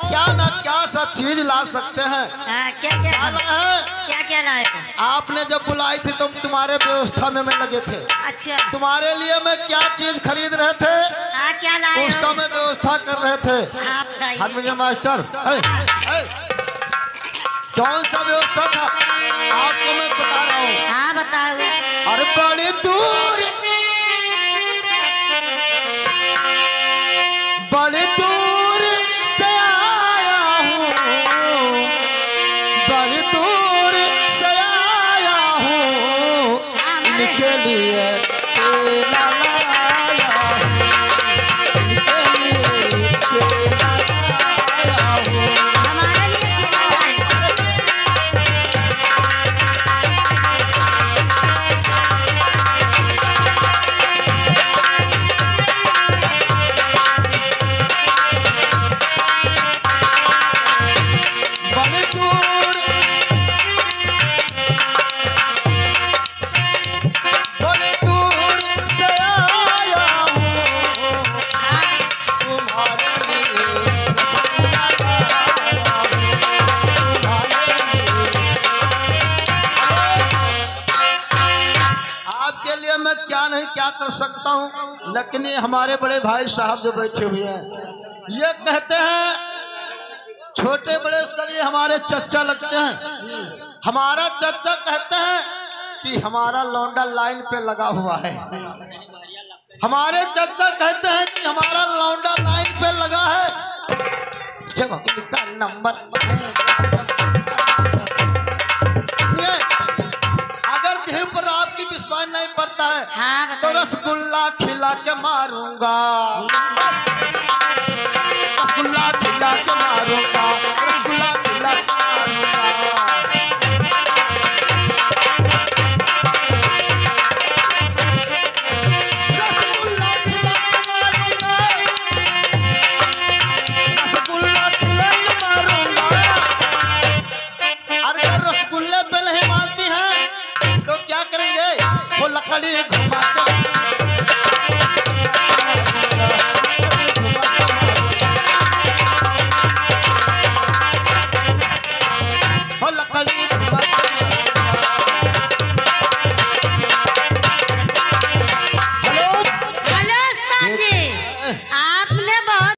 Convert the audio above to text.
क्या ना क्या सब चीज ला सकते हैं। क्या क्या है? क्या क्या लाए? आपने जब बुलाई थी तो तुम्हारे व्यवस्था में मैं लगे थे। अच्छा, तुम्हारे लिए मैं क्या चीज खरीद रहे थे क्या लाए? उसका मैं व्यवस्था कर रहे थे। हारमोनियम मास्टर, कौन सा व्यवस्था था आपको मैं बता रहा हूँ। हाँ बताओ। अरे बड़ी दूर बड़ी दूर से आया हूँ, बड़ी दूर से आया हूँ, इनके लिए केला लाया हूँ, इनके लिए केला लाया हूँ। हमारे लिए केला लाए। बड़ी दूर बड़ी दूर से आया हूँ, तुम्हारे लिए रसगुल्ला लाया हूँ, तुम्हारे लिए। आपके लिए मैं क्या नहीं क्या कर सकता हूँ, लेकिन ये हमारे बड़े भाई साहब जो बैठे हुए हैं ये कहते हैं, छोटे बड़े सभी हमारे चच्चा लगते हैं। हमारा चच्चा कहते हैं कि हमारा लौंडा लाइन पे लगा हुआ है। हमारे चच्चा कहते हैं कि हमारा लौंडा लाइन पे लगा है। जब इनका नंबर अगर कहीं पर आपकी विश्वास नहीं पड़ता है हाँ तो रसगुल्ला खिला के मारूंगा, रसगुल्ला खिला के मारूंगा, रसगुल्ला खिला के मारूंगा। रसगुल्ला खिला के मारूंगा, रसगुल्ला खिला के मारूंगा। अगर रसगुल्ले पे नहीं मानती हैं तो क्या करेंगे, वो लकड़ी